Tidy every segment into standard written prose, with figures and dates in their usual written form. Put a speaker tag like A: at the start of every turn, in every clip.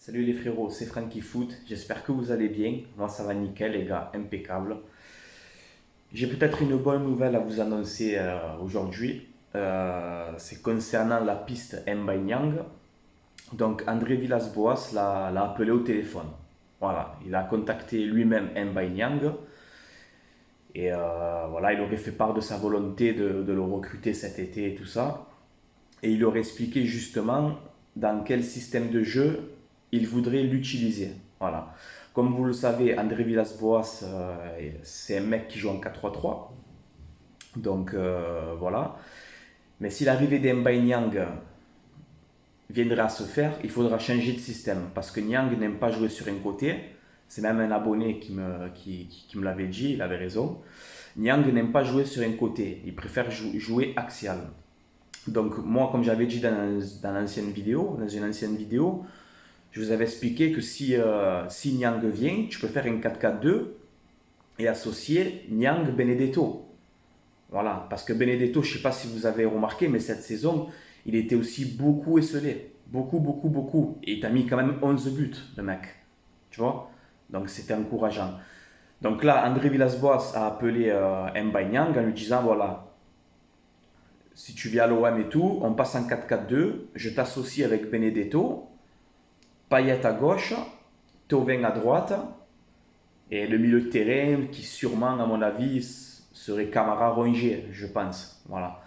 A: Salut les frérots, c'est Frankie Foot, j'espère que vous allez bien. Moi ça va nickel les gars, impeccable. J'ai peut-être une bonne nouvelle à vous annoncer aujourd'hui. C'est concernant la piste Mbanyang. Donc André Villas-Boas l'a appelé au téléphone. Voilà, il a contacté lui-même Mbanyang. Et voilà, il aurait fait part de sa volonté de le recruter cet été et tout ça. Et il aurait expliqué justement dans quel système de jeu il voudrait l'utiliser. Voilà. Comme vous le savez, André Villas-Boas, c'est un mec qui joue en 4-3-3. Donc voilà. Mais si l'arrivée d'Mbaye Niang viendra à se faire, il faudra changer de système. Parce que Niang n'aime pas jouer sur un côté. C'est même un abonné qui me l'avait dit, il avait raison. Niang n'aime pas jouer sur un côté. Il préfère jouer axial. Donc moi, comme j'avais dit dans une ancienne vidéo, je vous avais expliqué que si Niang vient, tu peux faire un 4-4-2 et associer Niang Benedetto. Voilà, parce que Benedetto, je ne sais pas si vous avez remarqué, mais cette saison, il était aussi beaucoup esselé. Beaucoup, beaucoup, beaucoup. Et il t'a mis quand même 11 buts, le mec. Tu vois. Donc c'était encourageant. Donc là, André Villas-Boas a appelé Mbaye Niang en lui disant, voilà, si tu viens à l'OM et tout, on passe en 4-4-2, je t'associe avec Benedetto, Payet à gauche, Thauvin à droite, et le milieu de terrain qui sûrement, à mon avis, serait Camara Rongier, je pense. Voilà.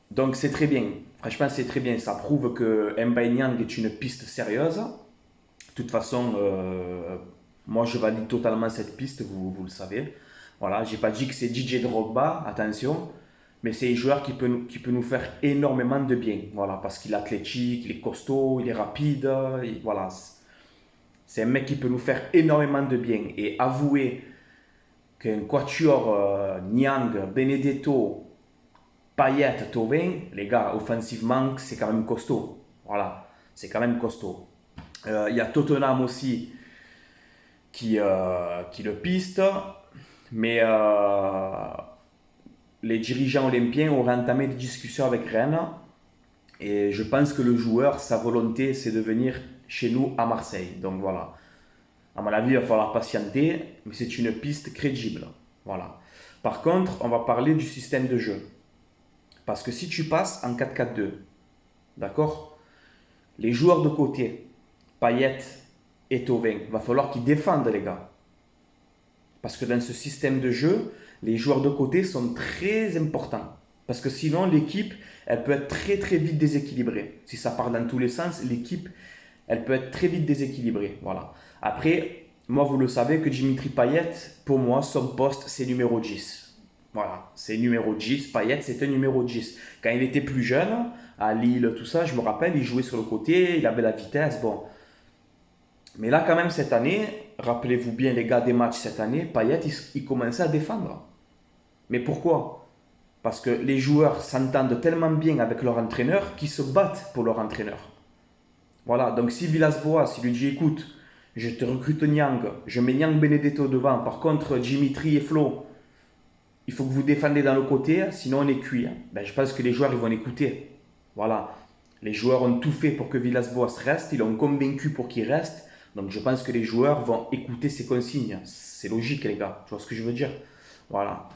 A: Donc c'est très bien. Franchement, c'est très bien. Ça prouve que Mbaye Niang est une piste sérieuse. De toute façon, moi je valide totalement cette piste, vous le savez. Voilà, j'ai pas dit que c'est DJ Drogba, attention, mais c'est un joueur qui peut nous faire énormément de bien. Voilà, parce qu'il est athlétique, il est costaud, il est rapide. Voilà, c'est un mec qui peut nous faire énormément de bien. Et avouer qu'un quatuor Niang, Benedetto, Payet, Thauvin, les gars, offensivement, c'est quand même costaud. Voilà, c'est quand même costaud. Il y a Tottenham aussi qui le piste, mais les dirigeants olympiens auraient entamé des discussions avec Rennes et je pense que le joueur, sa volonté, c'est de venir chez nous à Marseille. Donc voilà. À mon avis, il va falloir patienter, mais c'est une piste crédible. Voilà. Par contre, on va parler du système de jeu. Parce que si tu passes en 4-4-2, d'accord, les joueurs de côté, Payet et Thauvin, il va falloir qu'ils défendent, les gars. Parce que dans ce système de jeu, les joueurs de côté sont très importants. Parce que sinon, l'équipe, elle peut être très très vite déséquilibrée. Si ça part dans tous les sens, l'équipe, elle peut être très vite déséquilibrée. Voilà. Après, moi, vous le savez que Dimitri Payet, pour moi, son poste, c'est numéro 10. Voilà, c'est numéro 10. Payet, c'est un numéro 10. Quand il était plus jeune, à Lille, tout ça, je me rappelle, il jouait sur le côté, il avait la vitesse. Bon, mais là, quand même, cette année, rappelez-vous bien les gars des matchs cette année, Payet, il commençait à défendre. Mais pourquoi? Parce que les joueurs s'entendent tellement bien avec leur entraîneur qu'ils se battent pour leur entraîneur. Voilà, donc si Villas-Boas, il lui dit écoute, je te recrute Niang, je mets Niang Benedetto devant, par contre Dimitri et Flo, il faut que vous défendez dans le côté, sinon on est cuit. Ben, je pense que les joueurs ils vont l'écouter. Voilà, les joueurs ont tout fait pour que Villas-Boas reste, ils l'ont convaincu pour qu'il reste, donc je pense que les joueurs vont écouter ses consignes. C'est logique les gars, tu vois ce que je veux dire? Voilà.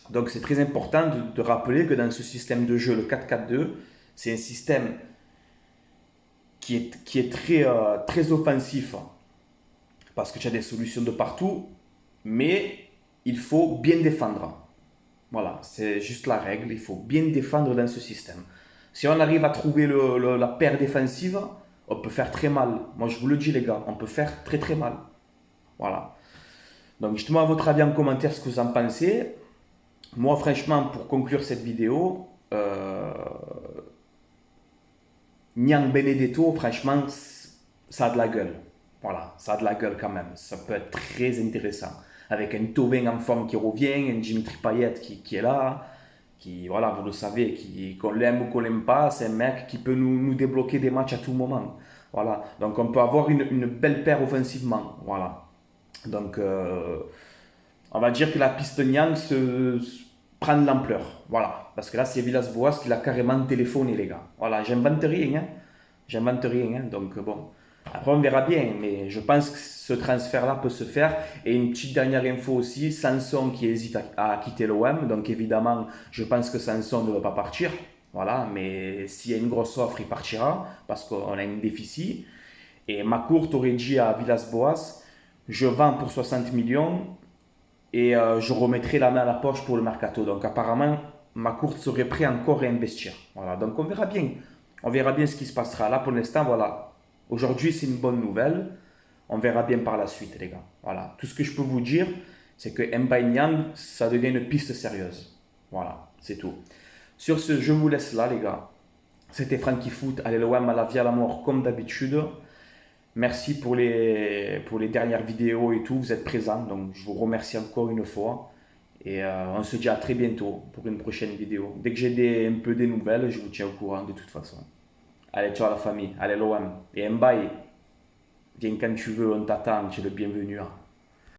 A: Donc c'est très important de rappeler que dans ce système de jeu, le 4-4-2, c'est un système qui est très, très offensif parce que tu as des solutions de partout, mais il faut bien défendre. Voilà, c'est juste la règle, il faut bien défendre dans ce système. Si on arrive à trouver la paire défensive, on peut faire très mal. Moi je vous le dis les gars, on peut faire très très mal. Voilà. Donc dites-moi à votre avis en commentaire ce que vous en pensez. Moi franchement, pour conclure cette vidéo, Niang Benedetto, franchement, ça a de la gueule. Voilà, ça a de la gueule quand même. Ça peut être très intéressant. Avec un Thauvin en forme qui revient, un Dimitri Payet qui est là, qui, voilà, vous le savez, qu'on l'aime ou qu'on l'aime pas, c'est un mec qui peut nous débloquer des matchs à tout moment. Voilà, donc on peut avoir une belle paire offensivement. Voilà. Donc, on va dire que la piste Niang prend de l'ampleur. Voilà. Parce que là, c'est Villas-Boas qui l'a carrément téléphoné, les gars. Voilà, j'invente rien. Hein. J'invente rien. Hein. Donc, bon. Après, on verra bien, mais je pense que ce transfert-là peut se faire. Et une petite dernière info aussi, Sanson qui hésite à quitter l'OM. Donc évidemment, je pense que Sanson ne veut pas partir. Voilà, mais s'il y a une grosse offre, il partira parce qu'on a un déficit. Et Macourt aurait dit à Villas-Boas, je vends pour 60 millions et je remettrai la main à la poche pour le mercato. Donc apparemment, Macourt serait prêt encore à investir. Voilà, donc on verra bien. On verra bien ce qui se passera. Là, pour l'instant, voilà. Aujourd'hui, c'est une bonne nouvelle. On verra bien par la suite, les gars. Voilà. Tout ce que je peux vous dire, c'est que Mbaye Niang, ça devient une piste sérieuse. Voilà, c'est tout. Sur ce, je vous laisse là, les gars. C'était Frankie Foot. Allez, l'OM à la vie à la mort, comme d'habitude. Merci pour les dernières vidéos et tout. Vous êtes présents, donc je vous remercie encore une fois. Et on se dit à très bientôt pour une prochaine vidéo. Dès que j'ai un peu des nouvelles, je vous tiens au courant de toute façon. Allez, ciao la famille. Allez, l'OM. Et Mbaye, viens quand tu veux, on t'attend. Tu es le bienvenu, hein.